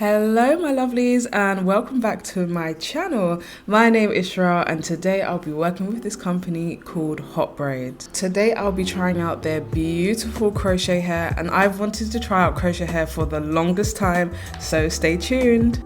Hello my lovelies and welcome back to my channel. My name is Sherelle and today I'll be working with this company called Hotbraids. Today I'll be trying out their beautiful crochet hair, and I've wanted to try out crochet hair for the longest time, so stay tuned.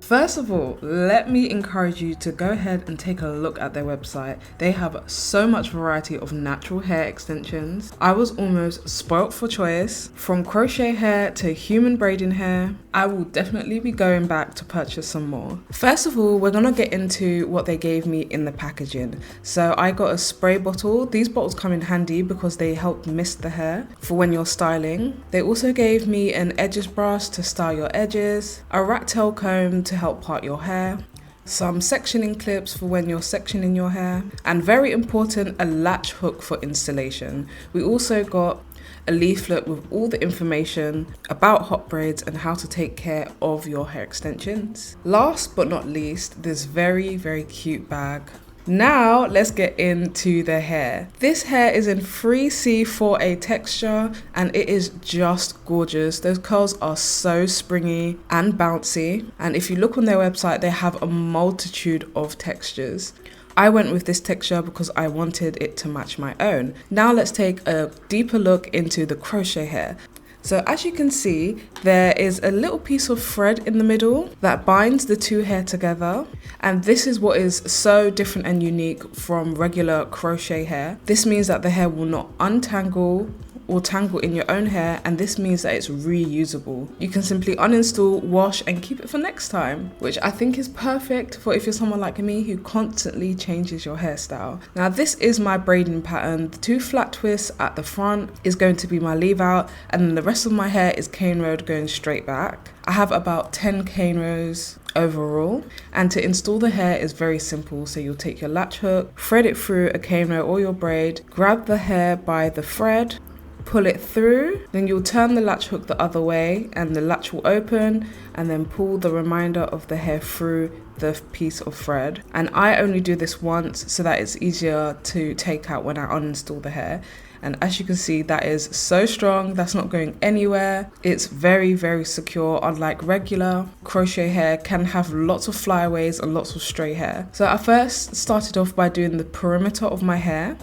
First of all, let me encourage you to go ahead and take a look at their website. They have so much variety of natural hair extensions. I was almost spoilt for choice. From crochet hair to human braiding hair, I will definitely be going back to purchase some more. First of all, we're gonna get into what they gave me in the packaging. So I got a spray bottle. These bottles come in handy because they help mist the hair for when you're styling. They also gave me an edges brush to style your edges, a rat tail comb to help part your hair, some sectioning clips for when you're sectioning your hair, and very important, a latch hook for installation. We also got a leaflet with all the information about hot braids and how to take care of your hair extensions. Last but not least, this very cute bag. Now let's get into the hair. This hair is in 3C4A texture and it is just gorgeous. Those curls are so springy and bouncy, and if you look on their website they have a multitude of textures. I went with this texture because I wanted it to match my own. Now let's take a deeper look into the crochet hair. So as you can see, there is a little piece of thread in the middle that binds the two hair together. And this is what is so different and unique from regular crochet hair. This means that the hair will not untangle or tangle in your own hair, and this means that it's reusable. You can simply uninstall, wash, and keep it for next time, which I think is perfect for if you're someone like me who constantly changes your hairstyle. Now this is my braiding pattern. The 2 flat twists at the front is going to be my leave out, and then the rest of my hair is cane rowed going straight back. I have about 10 cane rows overall, and to install the hair is very simple. So you'll take your latch hook, thread it through a cane row or your braid, grab the hair by the thread, pull it through, then you'll turn the latch hook the other way and the latch will open, and then pull the remainder of the hair through the piece of thread. And I only do this once so that it's easier to take out when I uninstall the hair. And as you can see, that is so strong, that's not going anywhere. It's very secure, unlike regular crochet hair can have lots of flyaways and lots of stray hair. So I first started off by doing the perimeter of my hair,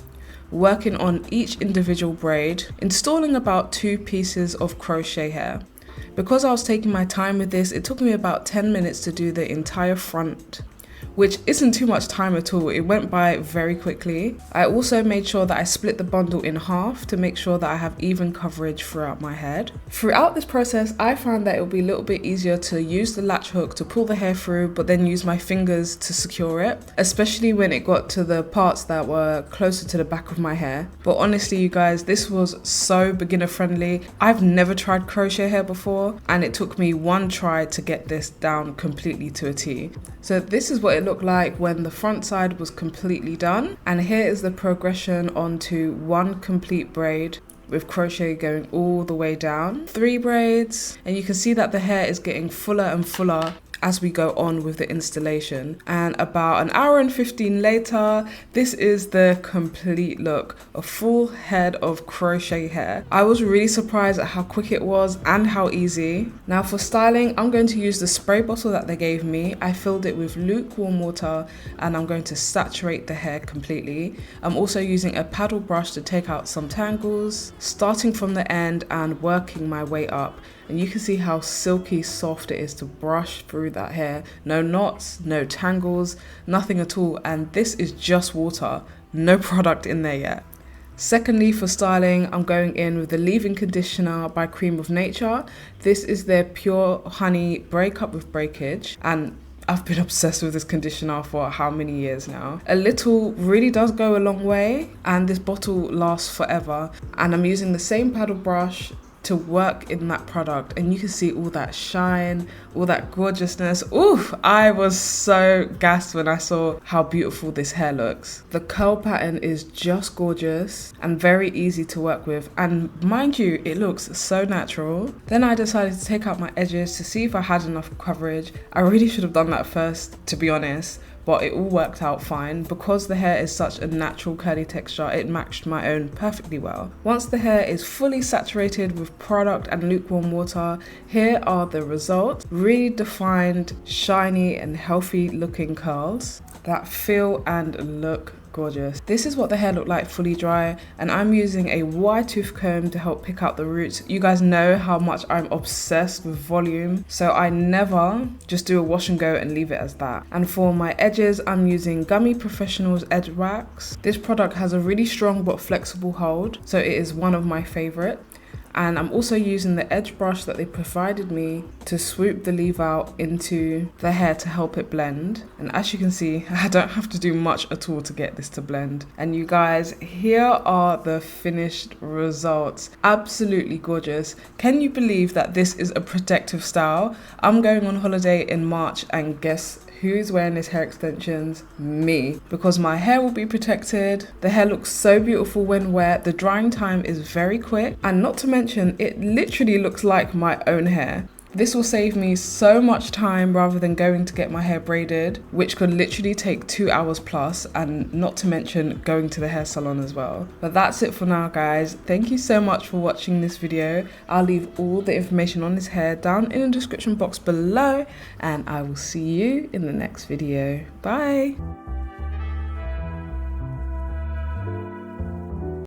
working on each individual braid, installing about 2 pieces of crochet hair. Because I was taking my time with this, it took me about 10 minutes to do the entire front, which isn't too much time at all. It went by very quickly. I also made sure that I split the bundle in half to make sure that I have even coverage throughout my head. Throughout this process, I found that it would be a little bit easier to use the latch hook to pull the hair through, but then use my fingers to secure it, especially when it got to the parts that were closer to the back of my hair. But honestly, you guys, this was so beginner friendly. I've never tried crochet hair before, and it took me 1 try to get this down completely to a T. So this is what it looked like when the front side was completely done, and here is the progression onto 1 complete braid with crochet going all the way down, 3 braids, and you can see that the hair is getting fuller and fuller as we go on with the installation. And about an hour and 15 later, this is the complete look, a full head of crochet hair. I was really surprised at how quick it was and how easy. Now for styling, I'm going to use the spray bottle that they gave me. I filled it with lukewarm water and I'm going to saturate the hair completely. I'm also using a paddle brush to take out some tangles, starting from the end and working my way up. And you can see how silky soft it is to brush through that hair. No knots, no tangles, nothing at all. And this is just water, no product in there yet. Secondly, for styling, I'm going in with the leave-in conditioner by Cream of Nature. This is their Pure Honey Breakup with Breakage, and I've been obsessed with this conditioner for how many years now. A little really does go a long way, and this bottle lasts forever. And I'm using the same paddle brush to work in that product, and you can see all that shine, all that gorgeousness. Oof, I was so gassed when I saw how beautiful this hair looks. The curl pattern is just gorgeous and very easy to work with, and mind you, it looks so natural. Then I decided to take out my edges to see if I had enough coverage. I really should have done that first, to be honest, but it all worked out fine. Because the hair is such a natural curly texture, it matched my own perfectly well. Once the hair is fully saturated with product and lukewarm water, here are the results. Really defined, shiny and healthy looking curls that feel and look gorgeous. This is what the hair looked like fully dry, and I'm using a wire tooth comb to help pick out the roots. You guys know how much I'm obsessed with volume, so I never just do a wash and go and leave it as that. And for my edges, I'm using Gummy Professional's Edge Wax. This product has a really strong but flexible hold, so it is one of my favorite. And I'm also using the edge brush that they provided me to swoop the leave out into the hair to help it blend. And as you can see, I don't have to do much at all to get this to blend. And you guys, here are the finished results. Absolutely gorgeous. Can you believe that this is a protective style? I'm going on holiday in March, and guess who's wearing these hair extensions? Me. Because my hair will be protected. The hair looks so beautiful when wet. The drying time is very quick. And not to mention, it literally looks like my own hair. This will save me so much time rather than going to get my hair braided, which could literally take 2 hours plus, and not to mention going to the hair salon as well. But that's it for now, guys. Thank you so much for watching this video. I'll leave all the information on this hair down in the description box below, and I will see you in the next video. Bye.